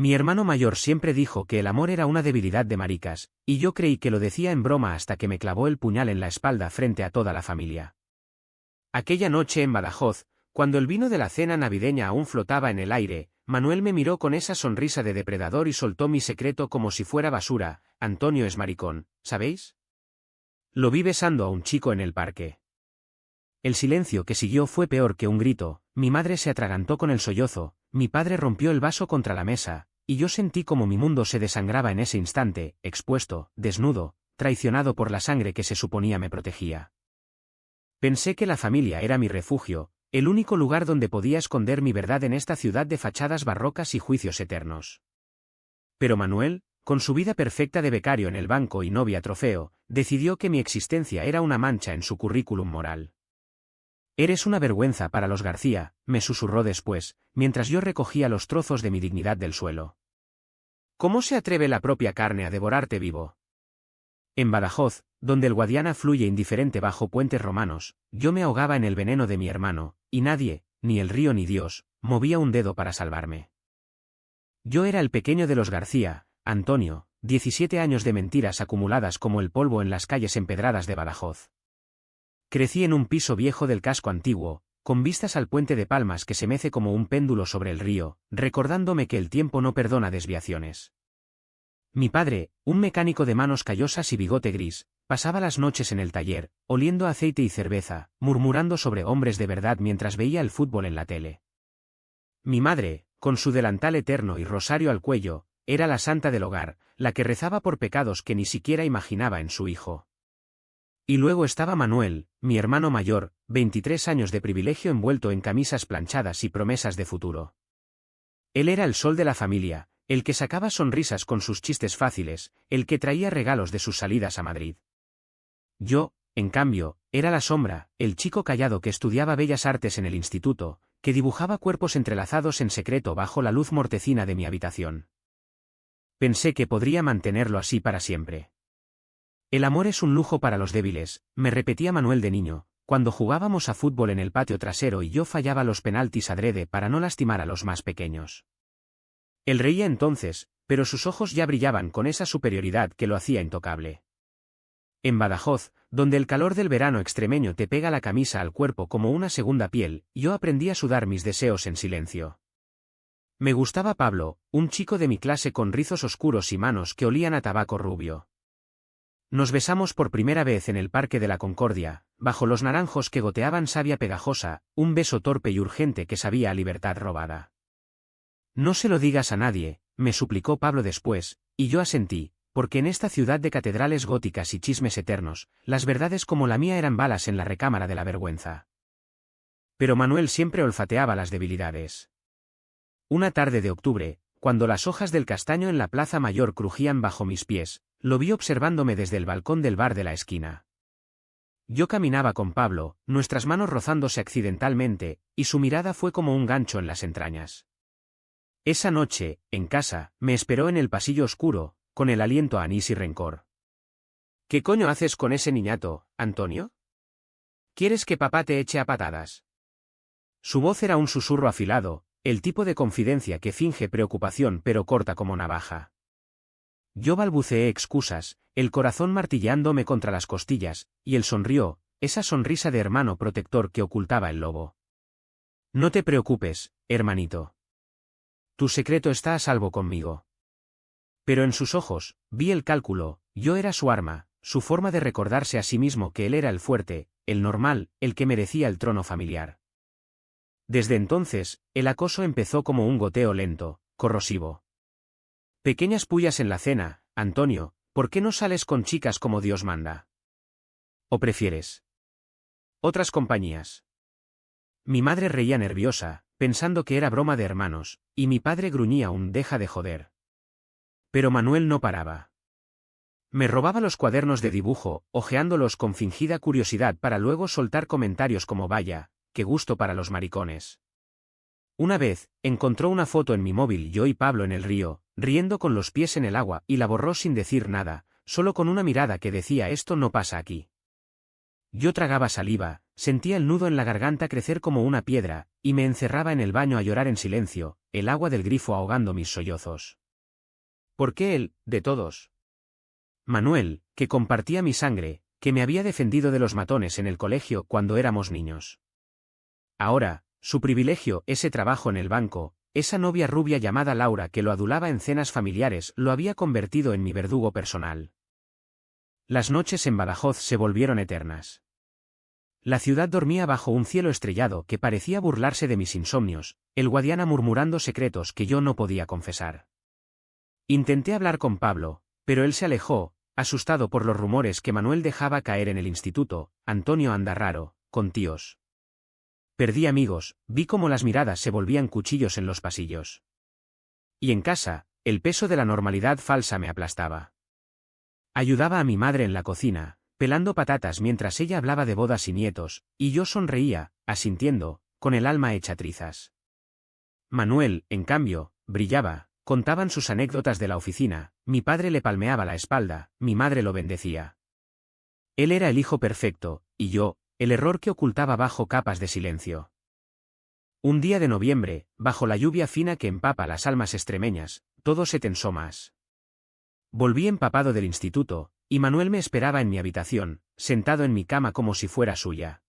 Mi hermano mayor siempre dijo que el amor era una debilidad de maricas, y yo creí que lo decía en broma hasta que me clavó el puñal en la espalda frente a toda la familia. Aquella noche en Badajoz, cuando el vino de la cena navideña aún flotaba en el aire, Manuel me miró con esa sonrisa de depredador y soltó mi secreto como si fuera basura: Antonio es maricón, ¿sabéis? Lo vi besando a un chico en el parque. El silencio que siguió fue peor que un grito, mi madre se atragantó con el sollozo, mi padre rompió el vaso contra la mesa, y yo sentí como mi mundo se desangraba en ese instante, expuesto, desnudo, traicionado por la sangre que se suponía me protegía. Pensé que la familia era mi refugio, el único lugar donde podía esconder mi verdad en esta ciudad de fachadas barrocas y juicios eternos. Pero Manuel, con su vida perfecta de becario en el banco y novia trofeo, decidió que mi existencia era una mancha en su currículum moral. «Eres una vergüenza para los García», me susurró después, mientras yo recogía los trozos de mi dignidad del suelo. «¿Cómo se atreve la propia carne a devorarte vivo?» En Badajoz, donde el Guadiana fluye indiferente bajo puentes romanos, yo me ahogaba en el veneno de mi hermano, y nadie, ni el río ni Dios, movía un dedo para salvarme. Yo era el pequeño de los García, Antonio, 17 años de mentiras acumuladas como el polvo en las calles empedradas de Badajoz. Crecí en un piso viejo del casco antiguo, con vistas al puente de Palmas que se mece como un péndulo sobre el río, recordándome que el tiempo no perdona desviaciones. Mi padre, un mecánico de manos callosas y bigote gris, pasaba las noches en el taller, oliendo aceite y cerveza, murmurando sobre hombres de verdad mientras veía el fútbol en la tele. Mi madre, con su delantal eterno y rosario al cuello, era la santa del hogar, la que rezaba por pecados que ni siquiera imaginaba en su hijo. Y luego estaba Manuel, mi hermano mayor, 23 años de privilegio envuelto en camisas planchadas y promesas de futuro. Él era el sol de la familia, el que sacaba sonrisas con sus chistes fáciles, el que traía regalos de sus salidas a Madrid. Yo, en cambio, era la sombra, el chico callado que estudiaba bellas artes en el instituto, que dibujaba cuerpos entrelazados en secreto bajo la luz mortecina de mi habitación. Pensé que podría mantenerlo así para siempre. El amor es un lujo para los débiles, me repetía Manuel de niño, cuando jugábamos a fútbol en el patio trasero y yo fallaba los penaltis adrede para no lastimar a los más pequeños. Él reía entonces, pero sus ojos ya brillaban con esa superioridad que lo hacía intocable. En Badajoz, donde el calor del verano extremeño te pega la camisa al cuerpo como una segunda piel, yo aprendí a sudar mis deseos en silencio. Me gustaba Pablo, un chico de mi clase con rizos oscuros y manos que olían a tabaco rubio. Nos besamos por primera vez en el Parque de la Concordia, bajo los naranjos que goteaban savia pegajosa, un beso torpe y urgente que sabía a libertad robada. «No se lo digas a nadie», me suplicó Pablo después, y yo asentí, porque en esta ciudad de catedrales góticas y chismes eternos, las verdades como la mía eran balas en la recámara de la vergüenza. Pero Manuel siempre olfateaba las debilidades. Una tarde de octubre, cuando las hojas del castaño en la Plaza Mayor crujían bajo mis pies, lo vi observándome desde el balcón del bar de la esquina. Yo caminaba con Pablo, nuestras manos rozándose accidentalmente, y su mirada fue como un gancho en las entrañas. Esa noche, en casa, me esperó en el pasillo oscuro, con el aliento a anís y rencor. «¿Qué coño haces con ese niñato, Antonio? ¿Quieres que papá te eche a patadas?» Su voz era un susurro afilado, el tipo de confidencia que finge preocupación pero corta como navaja. Yo balbuceé excusas, el corazón martilleándome contra las costillas, y él sonrió, esa sonrisa de hermano protector que ocultaba el lobo. «No te preocupes, hermanito. Tu secreto está a salvo conmigo». Pero en sus ojos, vi el cálculo, yo era su arma, su forma de recordarse a sí mismo que él era el fuerte, el normal, el que merecía el trono familiar. Desde entonces, el acoso empezó como un goteo lento, corrosivo. «Pequeñas pullas en la cena, Antonio, ¿por qué no sales con chicas como Dios manda? ¿O prefieres otras compañías?» Mi madre reía nerviosa, pensando que era broma de hermanos, y mi padre gruñía un «deja de joder». Pero Manuel no paraba. Me robaba los cuadernos de dibujo, hojeándolos con fingida curiosidad para luego soltar comentarios como «vaya, qué gusto para los maricones». Una vez, encontró una foto en mi móvil yo y Pablo en el río, riendo con los pies en el agua, y la borró sin decir nada, solo con una mirada que decía «esto no pasa aquí». Yo tragaba saliva, sentía el nudo en la garganta crecer como una piedra, y me encerraba en el baño a llorar en silencio, el agua del grifo ahogando mis sollozos. ¿Por qué él, de todos? Manuel, que compartía mi sangre, que me había defendido de los matones en el colegio cuando éramos niños. Ahora, su privilegio, ese trabajo en el banco, esa novia rubia llamada Laura que lo adulaba en cenas familiares, lo había convertido en mi verdugo personal. Las noches en Badajoz se volvieron eternas. La ciudad dormía bajo un cielo estrellado que parecía burlarse de mis insomnios, el Guadiana murmurando secretos que yo no podía confesar. Intenté hablar con Pablo, pero él se alejó, asustado por los rumores que Manuel dejaba caer en el instituto. Antonio anda raro, con tíos. Perdí amigos, vi cómo las miradas se volvían cuchillos en los pasillos. Y en casa, el peso de la normalidad falsa me aplastaba. Ayudaba a mi madre en la cocina, pelando patatas mientras ella hablaba de bodas y nietos, y yo sonreía, asintiendo, con el alma hecha trizas. Manuel, en cambio, brillaba, contaban sus anécdotas de la oficina, mi padre le palmeaba la espalda, mi madre lo bendecía. Él era el hijo perfecto, y yo, el error que ocultaba bajo capas de silencio. Un día de noviembre, bajo la lluvia fina que empapa las almas extremeñas, todo se tensó más. Volví empapado del instituto, y Manuel me esperaba en mi habitación, sentado en mi cama como si fuera suya.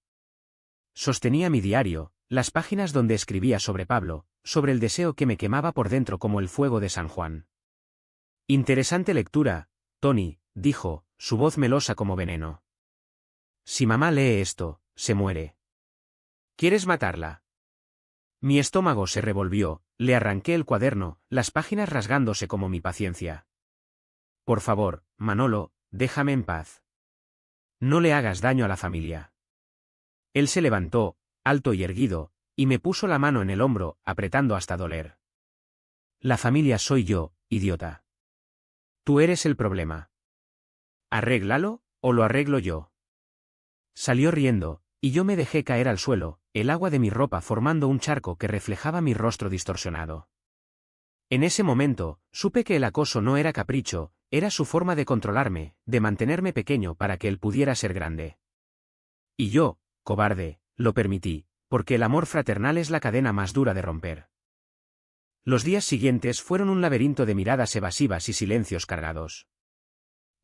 Sostenía mi diario, las páginas donde escribía sobre Pablo, sobre el deseo que me quemaba por dentro como el fuego de San Juan. Interesante lectura, Tony, dijo, su voz melosa como veneno. Si mamá lee esto, se muere. ¿Quieres matarla? Mi estómago se revolvió, le arranqué el cuaderno, las páginas rasgándose como mi paciencia. Por favor, Manolo, déjame en paz. No le hagas daño a la familia. Él se levantó, alto y erguido, y me puso la mano en el hombro, apretando hasta doler. La familia soy yo, idiota. Tú eres el problema. Arréglalo, o lo arreglo yo. Salió riendo, y yo me dejé caer al suelo, el agua de mi ropa formando un charco que reflejaba mi rostro distorsionado. En ese momento, supe que el acoso no era capricho, era su forma de controlarme, de mantenerme pequeño para que él pudiera ser grande. Y yo, cobarde, lo permití, porque el amor fraternal es la cadena más dura de romper. Los días siguientes fueron un laberinto de miradas evasivas y silencios cargados.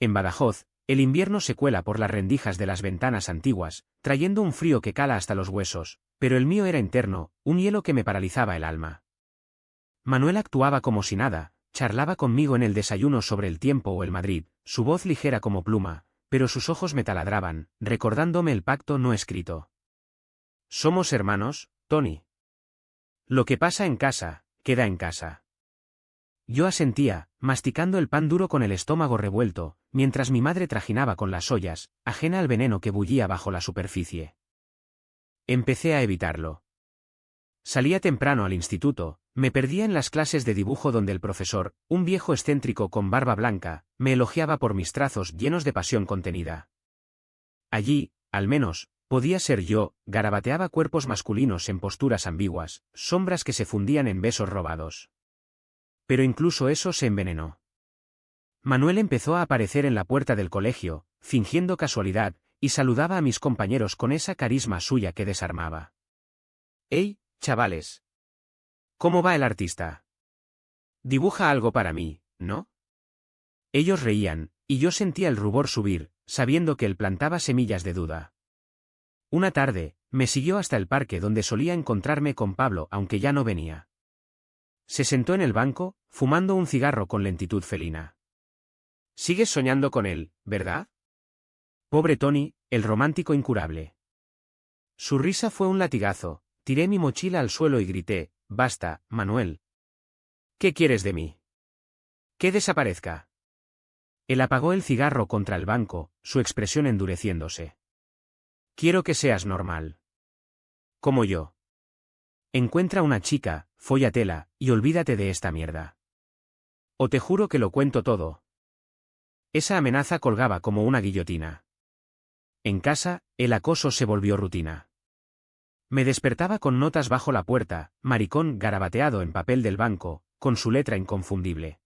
En Badajoz, el invierno se cuela por las rendijas de las ventanas antiguas, trayendo un frío que cala hasta los huesos, pero el mío era interno, un hielo que me paralizaba el alma. Manuel actuaba como si nada, charlaba conmigo en el desayuno sobre el tiempo o el Madrid, su voz ligera como pluma, pero sus ojos me taladraban, recordándome el pacto no escrito. Somos hermanos, Tony. Lo que pasa en casa, queda en casa. Yo asentía, masticando el pan duro con el estómago revuelto, mientras mi madre trajinaba con las ollas, ajena al veneno que bullía bajo la superficie. Empecé a evitarlo. Salía temprano al instituto, me perdía en las clases de dibujo donde el profesor, un viejo excéntrico con barba blanca, me elogiaba por mis trazos llenos de pasión contenida. Allí, al menos, podía ser yo, garabateaba cuerpos masculinos en posturas ambiguas, sombras que se fundían en besos robados. Pero incluso eso se envenenó. Manuel empezó a aparecer en la puerta del colegio, fingiendo casualidad, y saludaba a mis compañeros con esa carisma suya que desarmaba. «¡Hey, chavales! ¿Cómo va el artista? Dibuja algo para mí, ¿no?» Ellos reían, y yo sentía el rubor subir, sabiendo que él plantaba semillas de duda. Una tarde, me siguió hasta el parque donde solía encontrarme con Pablo aunque ya no venía. Se sentó en el banco, fumando un cigarro con lentitud felina. «Sigues soñando con él, ¿verdad?» Pobre Tony, el romántico incurable. Su risa fue un latigazo, tiré mi mochila al suelo y grité, «Basta, Manuel. ¿Qué quieres de mí? ¿Que desaparezca?» Él apagó el cigarro contra el banco, su expresión endureciéndose. «Quiero que seas normal. Como yo. Encuentra una chica, fóllatela, y olvídate de esta mierda. O te juro que lo cuento todo». Esa amenaza colgaba como una guillotina. En casa, el acoso se volvió rutina. Me despertaba con notas bajo la puerta, maricón garabateado en papel del banco, con su letra inconfundible.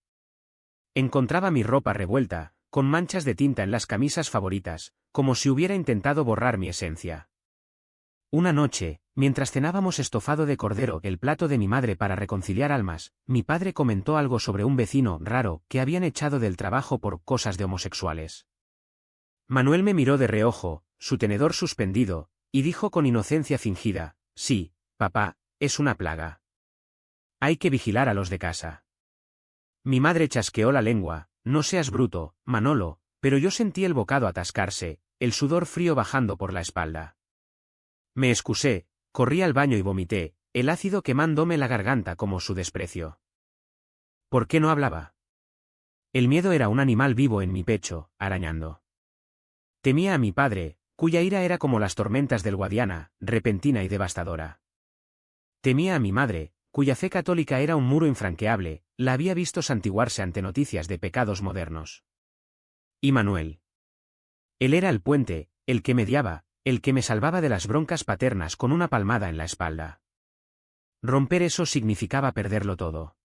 Encontraba mi ropa revuelta, con manchas de tinta en las camisas favoritas, como si hubiera intentado borrar mi esencia. Una noche, Mientras cenábamos estofado de cordero, el plato de mi madre para reconciliar almas, mi padre comentó algo sobre un vecino raro que habían echado del trabajo por cosas de homosexuales. Manuel me miró de reojo, su tenedor suspendido, y dijo con inocencia fingida: sí, papá, es una plaga. Hay que vigilar a los de casa. Mi madre chasqueó la lengua: no seas bruto, Manolo, pero yo sentí el bocado atascarse, el sudor frío bajando por la espalda. Me excusé, corrí al baño y vomité, el ácido quemándome la garganta como su desprecio. ¿Por qué no hablaba? El miedo era un animal vivo en mi pecho, arañando. Temía a mi padre, cuya ira era como las tormentas del Guadiana, repentina y devastadora. Temía a mi madre, cuya fe católica era un muro infranqueable, la había visto santiguarse ante noticias de pecados modernos. Y Manuel. Él era el puente, el que mediaba, el que me salvaba de las broncas paternas con una palmada en la espalda. Romper eso significaba perderlo todo.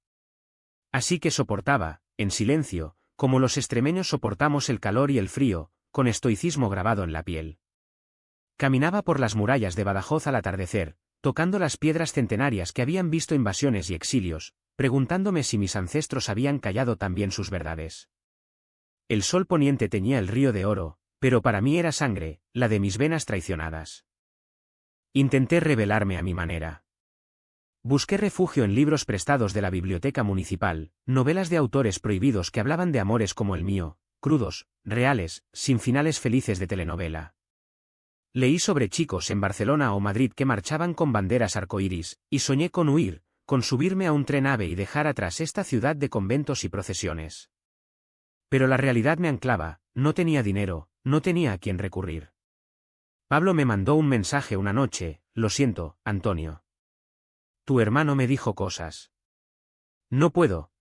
Así que soportaba, en silencio, como los extremeños soportamos el calor y el frío, con estoicismo grabado en la piel. Caminaba por las murallas de Badajoz al atardecer, tocando las piedras centenarias que habían visto invasiones y exilios, preguntándome si mis ancestros habían callado también sus verdades. El sol poniente teñía el río de oro, pero para mí era sangre, la de mis venas traicionadas. Intenté rebelarme a mi manera. Busqué refugio en libros prestados de la biblioteca municipal, novelas de autores prohibidos que hablaban de amores como el mío, crudos, reales, sin finales felices de telenovela. Leí sobre chicos en Barcelona o Madrid que marchaban con banderas arcoíris, y soñé con huir, con subirme a un tren ave y dejar atrás esta ciudad de conventos y procesiones. Pero la realidad me anclaba, no tenía dinero, no tenía a quién recurrir. Pablo me mandó un mensaje una noche: lo siento, Antonio. Tu hermano me dijo cosas. No puedo.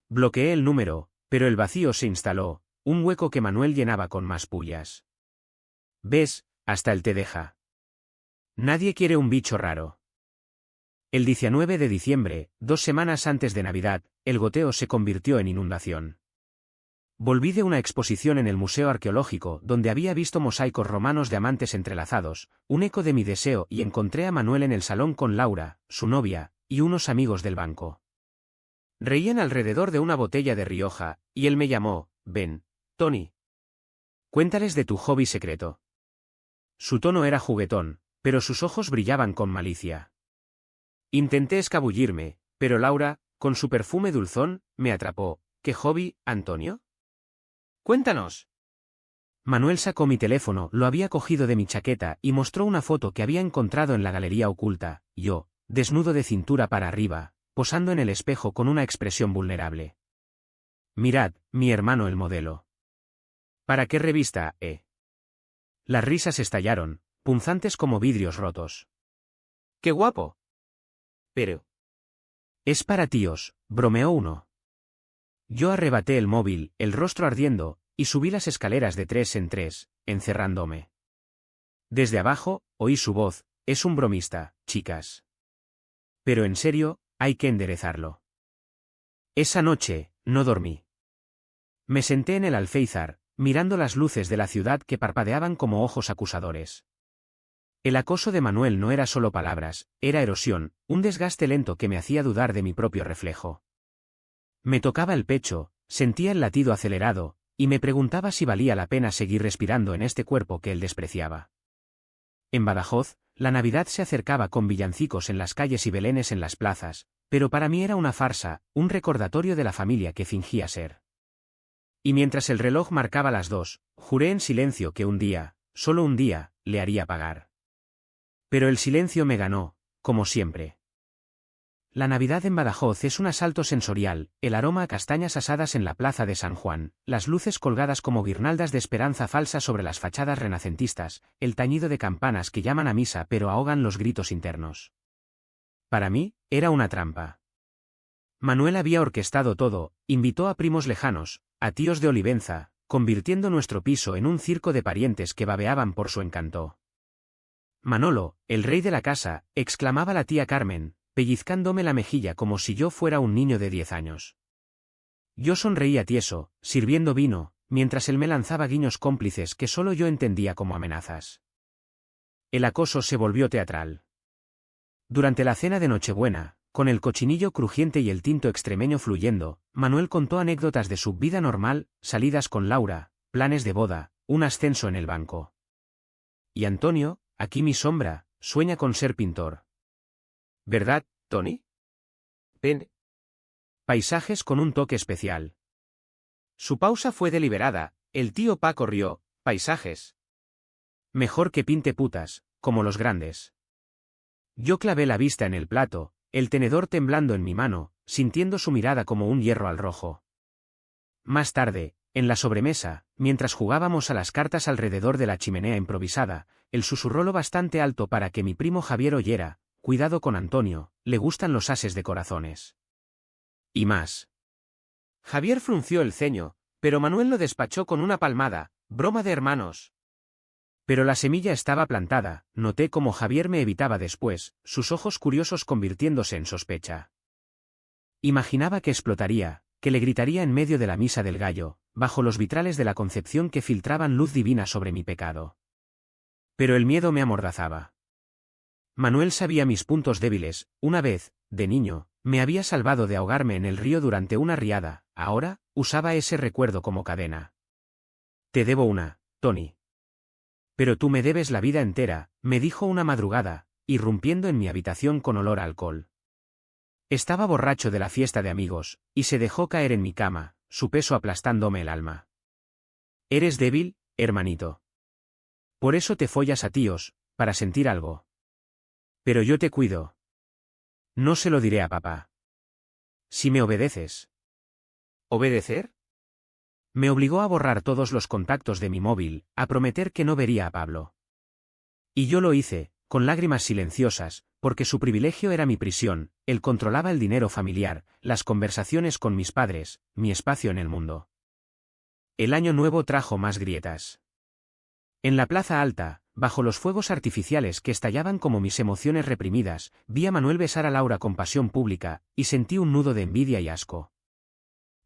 Bloqueé el número, pero el vacío se instaló, un hueco que Manuel llenaba con más pullas. ¿Ves? Hasta él te deja. Nadie quiere un bicho raro. El 19 de diciembre, 2 semanas antes de Navidad, el goteo se convirtió en inundación. Volví de una exposición en el Museo Arqueológico donde había visto mosaicos romanos de amantes entrelazados, un eco de mi deseo, y encontré a Manuel en el salón con Laura, su novia, y unos amigos del banco. Reían alrededor de una botella de Rioja, y él me llamó: ven, Tony. Cuéntales de tu hobby secreto. Su tono era juguetón, pero sus ojos brillaban con malicia. Intenté escabullirme, pero Laura, con su perfume dulzón, me atrapó. ¿Qué hobby, Antonio? Cuéntanos. Manuel sacó mi teléfono, lo había cogido de mi chaqueta, y mostró una foto que había encontrado en la galería oculta: yo, desnudo de cintura para arriba, posando en el espejo con una expresión vulnerable. Mirad, mi hermano el modelo. ¿Para qué revista, Las risas estallaron, punzantes como vidrios rotos. ¡Qué guapo! Pero... es para tíos, bromeó uno. Yo arrebaté el móvil, el rostro ardiendo, y subí las escaleras de 3 en 3, encerrándome. Desde abajo, oí su voz: es un bromista, chicas. Pero en serio, hay que enderezarlo. Esa noche, no dormí. Me senté en el alféizar, mirando las luces de la ciudad que parpadeaban como ojos acusadores. El acoso de Manuel no era solo palabras, era erosión, un desgaste lento que me hacía dudar de mi propio reflejo. Me tocaba el pecho, sentía el latido acelerado, y me preguntaba si valía la pena seguir respirando en este cuerpo que él despreciaba. En Badajoz, la Navidad se acercaba con villancicos en las calles y belenes en las plazas, pero para mí era una farsa, un recordatorio de la familia que fingía ser. Y mientras el reloj marcaba las 2, juré en silencio que un día, solo un día, le haría pagar. Pero el silencio me ganó, como siempre. La Navidad en Badajoz es un asalto sensorial: el aroma a castañas asadas en la plaza de San Juan, las luces colgadas como guirnaldas de esperanza falsa sobre las fachadas renacentistas, el tañido de campanas que llaman a misa pero ahogan los gritos internos. Para mí, era una trampa. Manuel había orquestado todo, invitó a primos lejanos, a tíos de Olivenza, convirtiendo nuestro piso en un circo de parientes que babeaban por su encanto. Manolo, el rey de la casa, exclamaba la tía Carmen, pellizcándome la mejilla como si yo fuera un niño de 10 años. Yo sonreía tieso, sirviendo vino, mientras él me lanzaba guiños cómplices que solo yo entendía como amenazas. El acoso se volvió teatral. Durante la cena de Nochebuena, con el cochinillo crujiente y el tinto extremeño fluyendo, Manuel contó anécdotas de su vida normal, salidas con Laura, planes de boda, un ascenso en el banco. Y Antonio, aquí mi sombra, sueña con ser pintor. ¿Verdad, Tony? Paisajes con un toque especial. Su pausa fue deliberada, el tío Paco rió, paisajes. Mejor que pinte putas, como los grandes. Yo clavé la vista en el plato, el tenedor temblando en mi mano, sintiendo su mirada como un hierro al rojo. Más tarde, en la sobremesa, mientras jugábamos a las cartas alrededor de la chimenea improvisada, él susurró lo bastante alto para que mi primo Javier oyera: cuidado con Antonio, le gustan los ases de corazones. Y más. Javier frunció el ceño, pero Manuel lo despachó con una palmada: broma de hermanos. Pero la semilla estaba plantada, noté cómo Javier me evitaba después, sus ojos curiosos convirtiéndose en sospecha. Imaginaba que explotaría, que le gritaría en medio de la misa del gallo, bajo los vitrales de la Concepción que filtraban luz divina sobre mi pecado. Pero el miedo me amordazaba. Manuel sabía mis puntos débiles. Una vez, de niño, me había salvado de ahogarme en el río durante una riada, ahora, usaba ese recuerdo como cadena. Te debo una, Tony. Pero tú me debes la vida entera, me dijo una madrugada, irrumpiendo en mi habitación con olor a alcohol. Estaba borracho de la fiesta de amigos, y se dejó caer en mi cama, su peso aplastándome el alma. Eres débil, hermanito. Por eso te follas a tíos, para sentir algo. Pero yo te cuido. No se lo diré a papá. Si me obedeces. ¿Obedecer? Me obligó a borrar todos los contactos de mi móvil, a prometer que no vería a Pablo. Y yo lo hice, con lágrimas silenciosas, porque su privilegio era mi prisión, él controlaba el dinero familiar, las conversaciones con mis padres, mi espacio en el mundo. El año nuevo trajo más grietas. En la plaza alta, bajo los fuegos artificiales que estallaban como mis emociones reprimidas, vi a Manuel besar a Laura con pasión pública, y sentí un nudo de envidia y asco.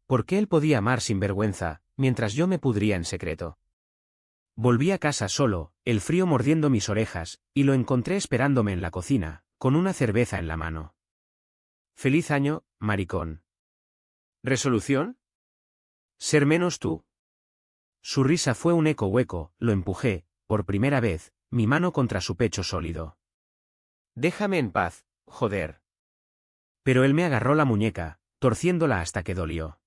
¿Por qué él podía amar sin vergüenza, mientras yo me pudría en secreto? Volví a casa solo, el frío mordiendo mis orejas, y lo encontré esperándome en la cocina, con una cerveza en la mano. Feliz año, maricón. ¿Resolución? Ser menos tú. Su risa fue un eco hueco, lo empujé, por primera vez, mi mano contra su pecho sólido. Déjame en paz, joder. Pero él me agarró la muñeca, torciéndola hasta que dolió.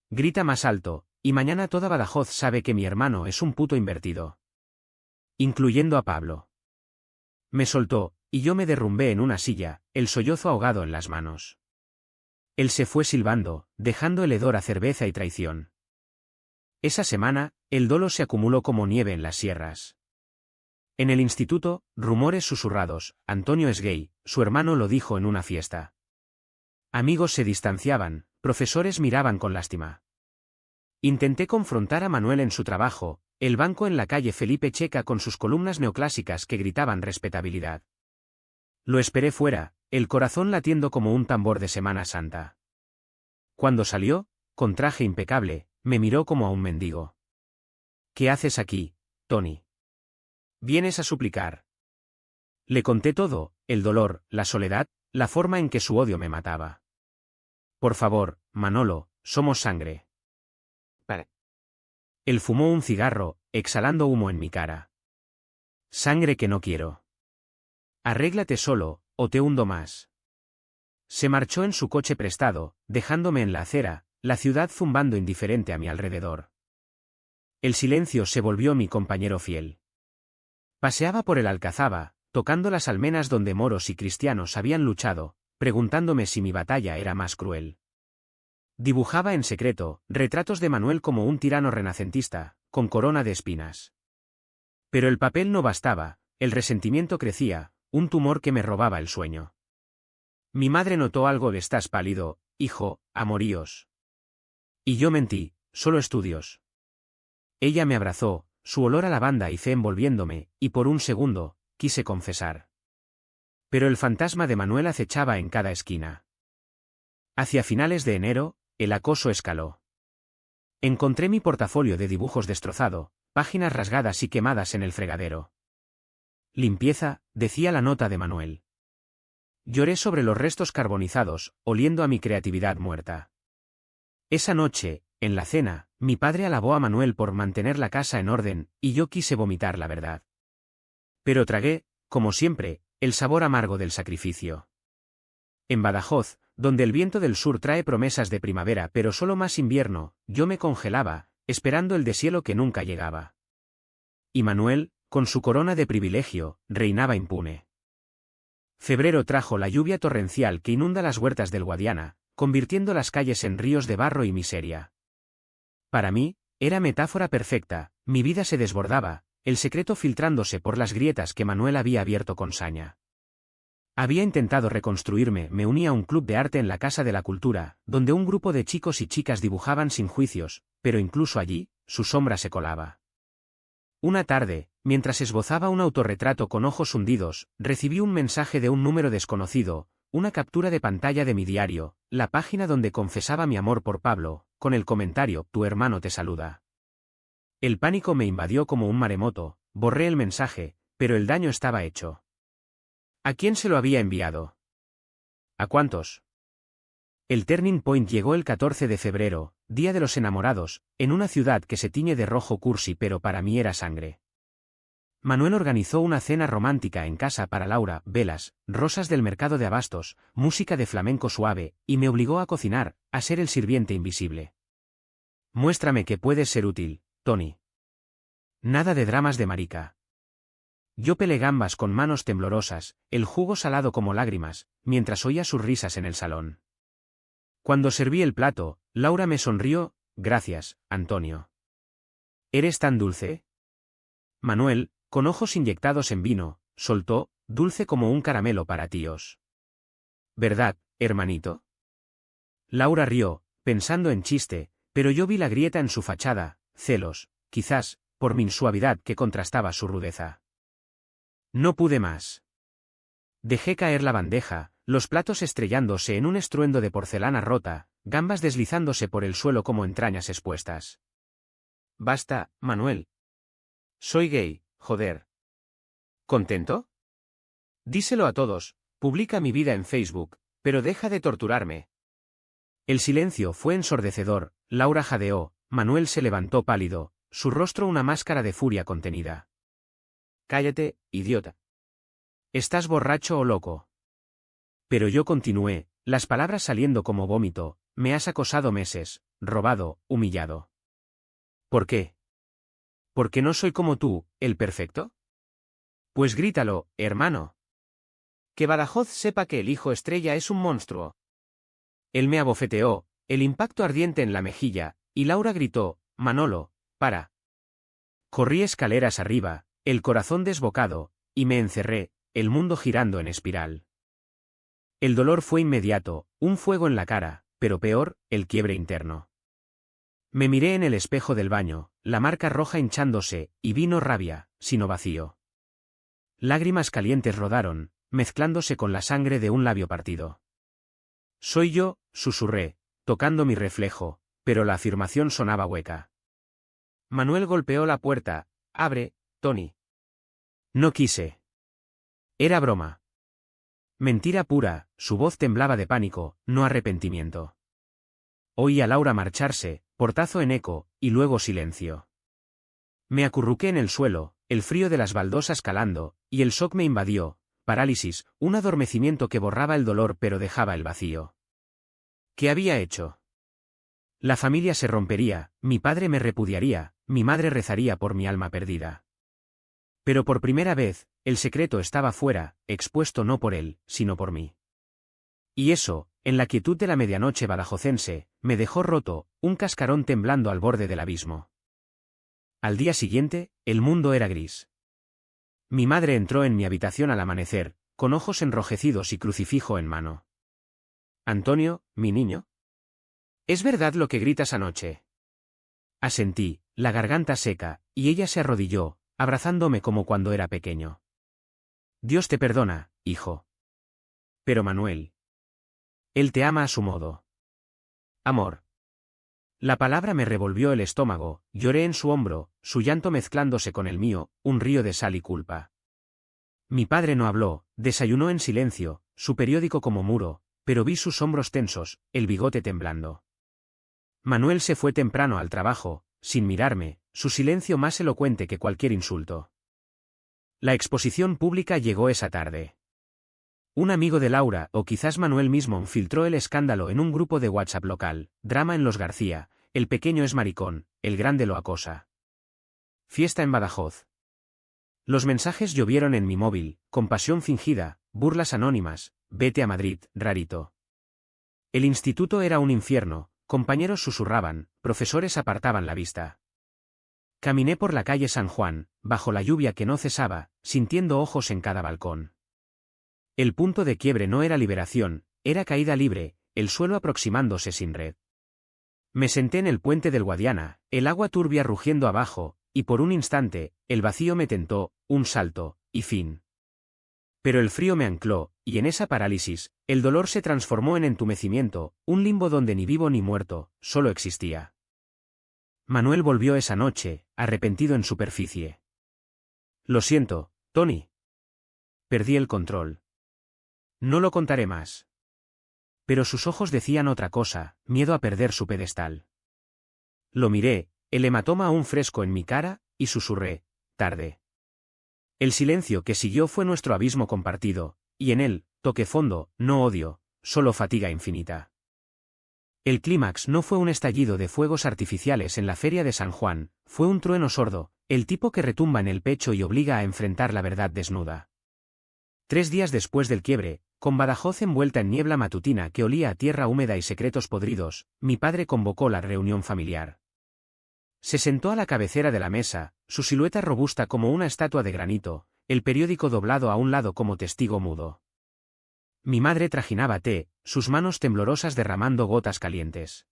Grita más alto, y mañana toda Badajoz sabe que mi hermano es un puto invertido. Incluyendo a Pablo. Me soltó, y yo me derrumbé en una silla, el sollozo ahogado en las manos. Él se fue silbando, dejando el hedor a cerveza y traición. Esa semana, el dolo se acumuló como nieve en las sierras. En el instituto, rumores susurrados: Antonio es gay, su hermano lo dijo en una fiesta. Amigos se distanciaban, profesores miraban con lástima. Intenté confrontar a Manuel en su trabajo, el banco en la calle Felipe Checa con sus columnas neoclásicas que gritaban respetabilidad. Lo esperé fuera, el corazón latiendo como un tambor de Semana Santa. Cuando salió, con traje impecable, me miró como a un mendigo. ¿Qué haces aquí, Tony? ¿Vienes a suplicar? Le conté todo, el dolor, la soledad, la forma en que su odio me mataba. Por favor, Manolo, somos sangre. Él fumó un cigarro, exhalando humo en mi cara. Sangre que no quiero. Arréglate solo, o te hundo más. Se marchó en su coche prestado, dejándome en la acera, la ciudad zumbando indiferente a mi alrededor. El silencio se volvió mi compañero fiel. Paseaba por el Alcazaba, tocando las almenas donde moros y cristianos habían luchado, preguntándome si mi batalla era más cruel. Dibujaba en secreto retratos de Manuel como un tirano renacentista, con corona de espinas. Pero el papel no bastaba, el resentimiento crecía, un tumor que me robaba el sueño. Mi madre notó algo de: estás pálido, hijo, amoríos. Y yo mentí, solo estudios. Ella me abrazó, su olor a lavanda y fe envolviéndome, y por un segundo, quise confesar. Pero el fantasma de Manuel acechaba en cada esquina. Hacia finales de enero, el acoso escaló. Encontré mi portafolio de dibujos destrozado, páginas rasgadas y quemadas en el fregadero. Limpieza, decía la nota de Manuel. Lloré sobre los restos carbonizados, oliendo a mi creatividad muerta. Esa noche, en la cena, mi padre alabó a Manuel por mantener la casa en orden, y yo quise vomitar la verdad. Pero tragué, como siempre, el sabor amargo del sacrificio. En Badajoz, donde el viento del sur trae promesas de primavera pero solo más invierno, yo me congelaba, esperando el deshielo que nunca llegaba. Y Manuel, con su corona de privilegio, reinaba impune. Febrero trajo la lluvia torrencial que inunda las huertas del Guadiana, convirtiendo las calles en ríos de barro y miseria. Para mí, era metáfora perfecta, mi vida se desbordaba, el secreto filtrándose por las grietas que Manuel había abierto con saña. Había intentado reconstruirme, me uní a un club de arte en la Casa de la Cultura, donde un grupo de chicos y chicas dibujaban sin juicios, pero incluso allí, su sombra se colaba. Una tarde, mientras esbozaba un autorretrato con ojos hundidos, recibí un mensaje de un número desconocido, una captura de pantalla de mi diario, la página donde confesaba mi amor por Pablo, con el comentario, tu hermano te saluda. El pánico me invadió como un maremoto, borré el mensaje, pero el daño estaba hecho. ¿A quién se lo había enviado? ¿A cuántos? El turning point llegó el 14 de febrero, Día de los Enamorados, en una ciudad que se tiñe de rojo cursi pero para mí era sangre. Manuel organizó una cena romántica en casa para Laura, velas, rosas del mercado de abastos, música de flamenco suave, y me obligó a cocinar, a ser el sirviente invisible. Muéstrame que puedes ser útil, Tony. Nada de dramas de marica. Yo pelé gambas con manos temblorosas, el jugo salado como lágrimas, mientras oía sus risas en el salón. Cuando serví el plato, Laura me sonrió, gracias, Antonio. ¿Eres tan dulce? Manuel, con ojos inyectados en vino, soltó, dulce como un caramelo para tíos. ¿Verdad, hermanito? Laura rió, pensando en chiste, pero yo vi la grieta en su fachada, celos, quizás, por mi suavidad que contrastaba su rudeza. No pude más. Dejé caer la bandeja, los platos estrellándose en un estruendo de porcelana rota, gambas deslizándose por el suelo como entrañas expuestas. Basta, Manuel. Soy gay, joder. ¿Contento? Díselo a todos, publica mi vida en Facebook, pero deja de torturarme. El silencio fue ensordecedor, Laura jadeó, Manuel se levantó pálido, su rostro una máscara de furia contenida. Cállate, idiota. ¿Estás borracho o loco? Pero yo continué, las palabras saliendo como vómito, me has acosado meses, robado, humillado. ¿Por qué? ¿Porque no soy como tú, el perfecto? Pues grítalo, hermano. Que Badajoz sepa que el hijo estrella es un monstruo. Él me abofeteó, el impacto ardiente en la mejilla, y Laura gritó, Manolo, para. Corrí escaleras arriba, el corazón desbocado, y me encerré, el mundo girando en espiral. El dolor fue inmediato, un fuego en la cara, pero peor, el quiebre interno. Me miré en el espejo del baño, la marca roja hinchándose, y vino rabia, sino vacío. Lágrimas calientes rodaron, mezclándose con la sangre de un labio partido. Soy yo, susurré, tocando mi reflejo, pero la afirmación sonaba hueca. Manuel golpeó la puerta, abre, Tony. No quise. Era broma. Mentira pura, su voz temblaba de pánico, no arrepentimiento. Oí a Laura marcharse, portazo en eco, y luego silencio. Me acurruqué en el suelo, el frío de las baldosas calando, y el shock me invadió, parálisis, un adormecimiento que borraba el dolor pero dejaba el vacío. ¿Qué había hecho? La familia se rompería, mi padre me repudiaría, mi madre rezaría por mi alma perdida. Pero por primera vez, el secreto estaba fuera, expuesto no por él, sino por mí. Y eso, en la quietud de la medianoche badajocense, me dejó roto, un cascarón temblando al borde del abismo. Al día siguiente, el mundo era gris. Mi madre entró en mi habitación al amanecer, con ojos enrojecidos y crucifijo en mano. Antonio, mi niño. ¿Es verdad lo que gritas anoche? Asentí, la garganta seca, y ella se arrodilló, abrazándome como cuando era pequeño. Dios te perdona, hijo. Pero Manuel. Él te ama a su modo. Amor. La palabra me revolvió el estómago, lloré en su hombro, su llanto mezclándose con el mío, un río de sal y culpa. Mi padre no habló, Desayunó en silencio, su periódico como muro, pero vi sus hombros tensos, el bigote temblando. Manuel se fue temprano al trabajo, sin mirarme, su silencio más elocuente que cualquier insulto. La exposición pública llegó esa tarde. Un amigo de Laura, o quizás Manuel mismo, filtró el escándalo en un grupo de WhatsApp local: drama en Los García, el pequeño es maricón, el grande lo acosa. Fiesta en Badajoz. Los mensajes llovieron en mi móvil: compasión fingida, burlas anónimas, vete a Madrid, rarito. El instituto era un infierno, compañeros susurraban, profesores apartaban la vista. Caminé por la calle San Juan, bajo la lluvia que no cesaba, sintiendo ojos en cada balcón. El punto de quiebre no era liberación, era caída libre, el suelo aproximándose sin red. Me senté en el puente del Guadiana, el agua turbia rugiendo abajo, y por un instante, el vacío me tentó, un salto, y fin. Pero el frío me ancló, y en esa parálisis, el dolor se transformó en entumecimiento, un limbo donde ni vivo ni muerto, solo existía. Manuel volvió esa noche, arrepentido en superficie. Lo siento, Tony. Perdí el control. No lo contaré más. Pero sus ojos decían otra cosa: miedo a perder su pedestal. Lo miré, el hematoma aún fresco en mi cara, y susurré: tarde. El silencio que siguió fue nuestro abismo compartido, y en él, toqué fondo, no odio, solo fatiga infinita. El clímax no fue un estallido de fuegos artificiales en la feria de San Juan, fue un trueno sordo, el tipo que retumba en el pecho y obliga a enfrentar la verdad desnuda. 3 días después del quiebre, con Badajoz envuelta en niebla matutina que olía a tierra húmeda y secretos podridos, mi padre convocó la reunión familiar. Se sentó a la cabecera de la mesa, su silueta robusta como una estatua de granito, el periódico doblado a un lado como testigo mudo. Mi madre trajinaba té, sus manos temblorosas derramando gotas calientes.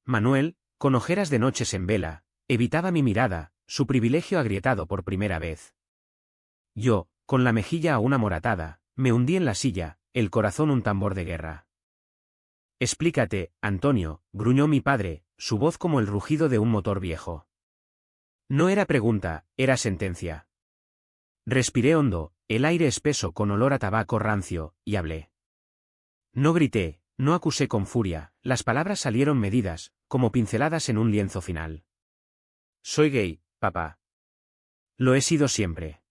Manuel, con ojeras de noches en vela, evitaba mi mirada, su privilegio agrietado por primera vez. Yo, con la mejilla aún amoratada, me hundí en la silla, el corazón un tambor de guerra. Explícate, Antonio, gruñó mi padre, su voz como el rugido de un motor viejo. No era pregunta, era sentencia. Respiré hondo, el aire espeso con olor a tabaco rancio, y hablé. No grité, no acusé con furia, las palabras salieron medidas, como pinceladas en un lienzo final. Soy gay, papá. Lo he sido siempre.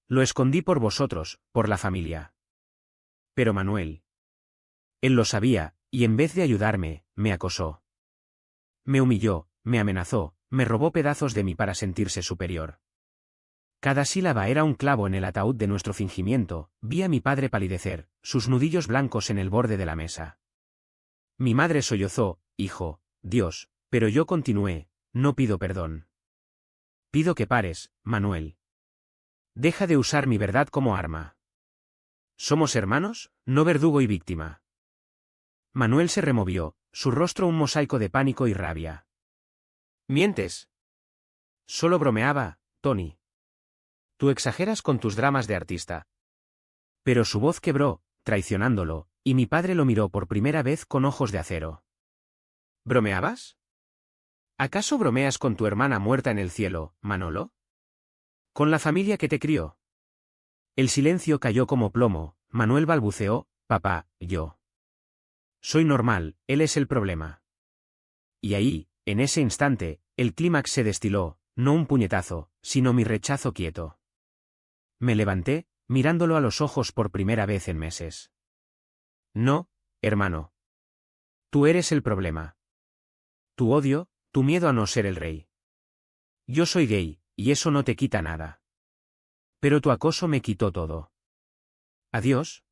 Lo escondí por vosotros, por la familia. Pero Manuel. Él lo sabía, y en vez de ayudarme, me acosó. Me humilló, me amenazó, me robó pedazos de mí para sentirse superior. Cada sílaba era un clavo en el ataúd de nuestro fingimiento. Vi a mi padre palidecer, sus nudillos blancos en el borde de la mesa. Mi madre sollozó: hijo, Dios, pero yo continué: no pido perdón. Pido que pares, Manuel. Deja de usar mi verdad como arma. Somos hermanos, no verdugo y víctima. Manuel se removió, su rostro un mosaico de pánico y rabia. Mientes. Solo bromeaba, Tony. Tú exageras con tus dramas de artista. Pero su voz quebró, traicionándolo, y mi padre lo miró por primera vez con ojos de acero. ¿Bromeabas? ¿Acaso bromeas con tu hermana muerta en el cielo, Manolo? ¿Con la familia que te crió? El silencio cayó como plomo. Manuel balbuceó: papá, yo. Soy normal, él es el problema. Y ahí, en ese instante, el clímax se destiló, no un puñetazo, sino mi rechazo quieto. Me levanté, mirándolo a los ojos por primera vez en meses. No, hermano. Tú eres el problema. Tu odio, tu miedo a no ser el rey. Yo soy gay, y eso no te quita nada. Pero tu acoso me quitó todo. ¿Adiós?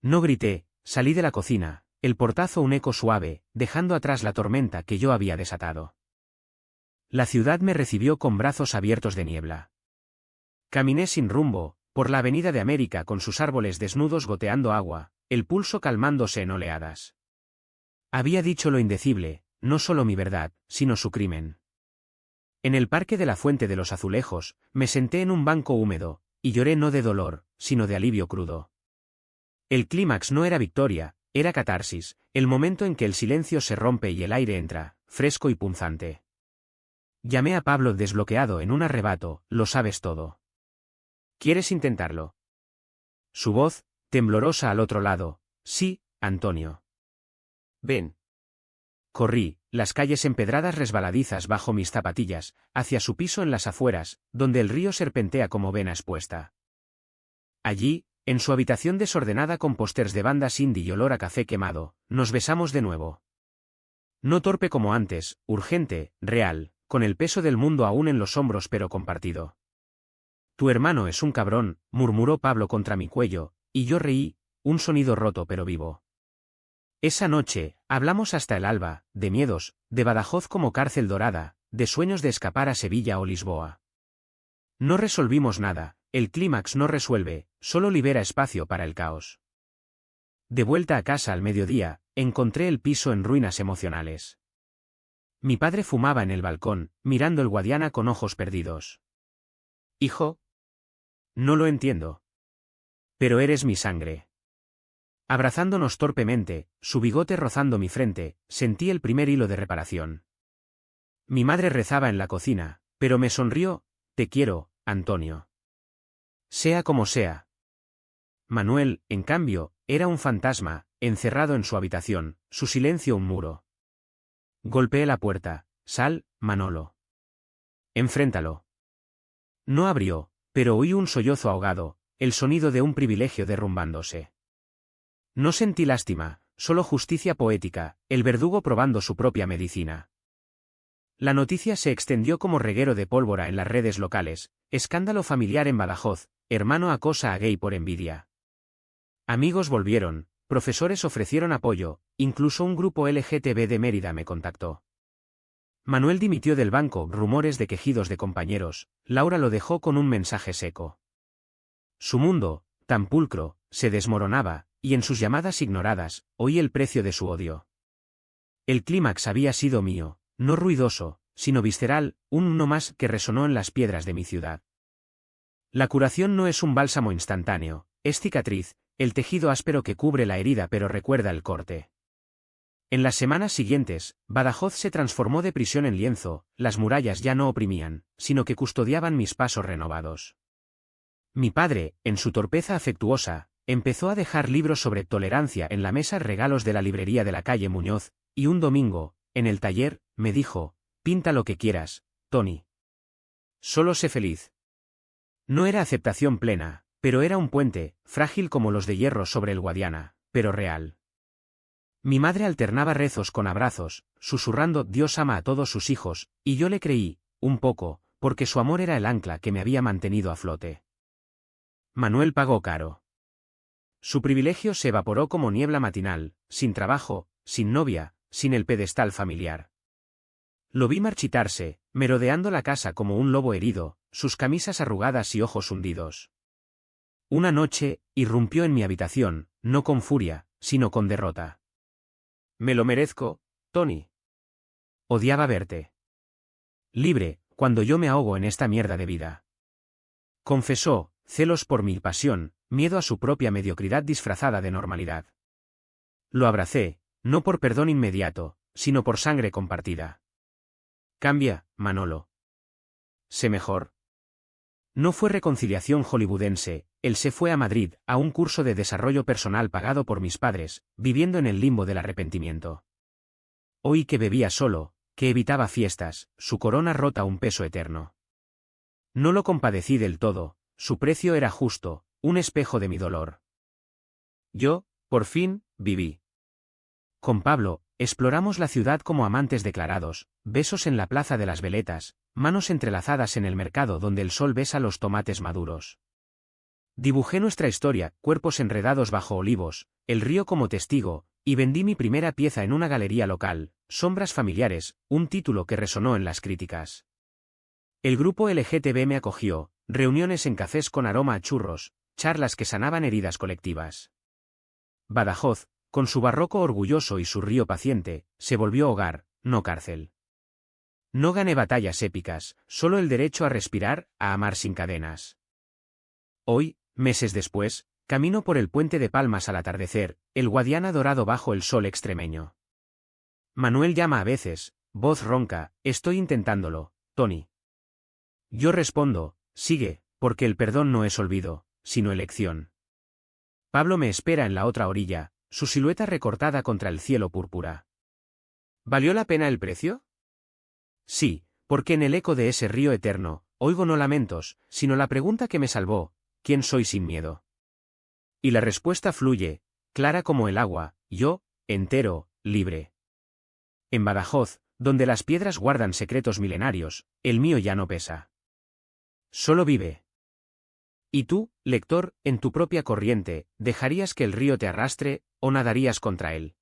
No grité, salí de la cocina, el portazo un eco suave, dejando atrás la tormenta que yo había desatado. La ciudad me recibió con brazos abiertos de niebla. Caminé sin rumbo, por la avenida de América con sus árboles desnudos goteando agua, el pulso calmándose en oleadas. Había dicho lo indecible, no solo mi verdad, sino su crimen. En el parque de la Fuente de los Azulejos, me senté en un banco húmedo, y lloré no de dolor, sino de alivio crudo. El clímax no era victoria, era catarsis, el momento en que el silencio se rompe y el aire entra, fresco y punzante. Llamé a Pablo desbloqueado en un arrebato: lo sabes todo. ¿Quieres intentarlo? Su voz, temblorosa al otro lado. Sí, Antonio. Ven. Corrí, las calles empedradas resbaladizas bajo mis zapatillas, hacia su piso en las afueras, donde el río serpentea como vena expuesta. Allí, en su habitación desordenada con pósters de bandas indie y olor a café quemado, nos besamos de nuevo. No torpe como antes, urgente, real, con el peso del mundo aún en los hombros pero compartido. Tu hermano es un cabrón, murmuró Pablo contra mi cuello, y yo reí, un sonido roto pero vivo. Esa noche, hablamos hasta el alba, de miedos, de Badajoz como cárcel dorada, de sueños de escapar a Sevilla o Lisboa. No resolvimos nada, el clímax no resuelve, solo libera espacio para el caos. De vuelta a casa al mediodía, encontré el piso en ruinas emocionales. Mi padre fumaba en el balcón, mirando el Guadiana con ojos perdidos. Hijo. No lo entiendo. Pero eres mi sangre. Abrazándonos torpemente, su bigote rozando mi frente, sentí el primer hilo de reparación. Mi madre rezaba en la cocina, pero me sonrió. Te quiero, Antonio. Sea como sea. Manuel, en cambio, era un fantasma, encerrado en su habitación, su silencio un muro. Golpeé la puerta. Sal, Manolo. Enfréntalo. No abrió, pero oí un sollozo ahogado, el sonido de un privilegio derrumbándose. No sentí lástima, solo justicia poética, el verdugo probando su propia medicina. La noticia se extendió como reguero de pólvora en las redes locales, escándalo familiar en Badajoz, hermano acosa a gay por envidia. Amigos volvieron, profesores ofrecieron apoyo, incluso un grupo LGTB de Mérida me contactó. Manuel dimitió del banco, rumores de quejidos de compañeros, Laura lo dejó con un mensaje seco. Su mundo, tan pulcro, se desmoronaba, y en sus llamadas ignoradas, oí el precio de su odio. El clímax había sido mío, no ruidoso, sino visceral, un no más que resonó en las piedras de mi ciudad. La curación no es un bálsamo instantáneo, es cicatriz, el tejido áspero que cubre la herida pero recuerda el corte. En las semanas siguientes, Badajoz se transformó de prisión en lienzo, las murallas ya no oprimían, sino que custodiaban mis pasos renovados. Mi padre, en su torpeza afectuosa, empezó a dejar libros sobre tolerancia en la mesa regalos de la librería de la calle Muñoz, y un domingo, en el taller, me dijo, pinta lo que quieras, Tony. Solo sé feliz. No era aceptación plena, pero era un puente, frágil como los de hierro sobre el Guadiana, pero real. Mi madre alternaba rezos con abrazos, susurrando Dios ama a todos sus hijos, y yo le creí, un poco, porque su amor era el ancla que me había mantenido a flote. Manuel pagó caro. Su privilegio se evaporó como niebla matinal, sin trabajo, sin novia, sin el pedestal familiar. Lo vi marchitarse, merodeando la casa como un lobo herido, sus camisas arrugadas y ojos hundidos. Una noche, irrumpió en mi habitación, no con furia, sino con derrota. Me lo merezco, Tony. Odiaba verte libre, cuando yo me ahogo en esta mierda de vida. Confesó, celos por mi pasión, miedo a su propia mediocridad disfrazada de normalidad. Lo abracé, no por perdón inmediato, sino por sangre compartida. Cambia, Manolo. Sé mejor. No fue reconciliación hollywoodense, él se fue a Madrid, a un curso de desarrollo personal pagado por mis padres, viviendo en el limbo del arrepentimiento. Oí que bebía solo, que evitaba fiestas, su corona rota un peso eterno. No lo compadecí del todo, su precio era justo, un espejo de mi dolor. Yo, por fin, viví. Con Pablo, exploramos la ciudad como amantes declarados, besos en la plaza de las Veletas, manos entrelazadas en el mercado donde el sol besa los tomates maduros. Dibujé nuestra historia, cuerpos enredados bajo olivos, el río como testigo, y vendí mi primera pieza en una galería local, Sombras familiares, un título que resonó en las críticas. El grupo LGTB me acogió, reuniones en cafés con aroma a churros, charlas que sanaban heridas colectivas. Badajoz, con su barroco orgulloso y su río paciente, se volvió hogar, no cárcel. No gané batallas épicas, solo el derecho a respirar, a amar sin cadenas. Hoy, meses después, camino por el puente de Palmas al atardecer, el Guadiana dorado bajo el sol extremeño. Manuel llama a veces, voz ronca, estoy intentándolo, Tony. Yo respondo, sigue, porque el perdón no es olvido, sino elección. Pablo me espera en la otra orilla, su silueta recortada contra el cielo púrpura. ¿Valió la pena el precio? Sí, porque en el eco de ese río eterno, oigo no lamentos, sino la pregunta que me salvó: ¿quién soy sin miedo? Y la respuesta fluye, clara como el agua: yo, entero, libre. En Badajoz, donde las piedras guardan secretos milenarios, el mío ya no pesa. Solo vive. Y tú, lector, en tu propia corriente, ¿dejarías que el río te arrastre, o nadarías contra él?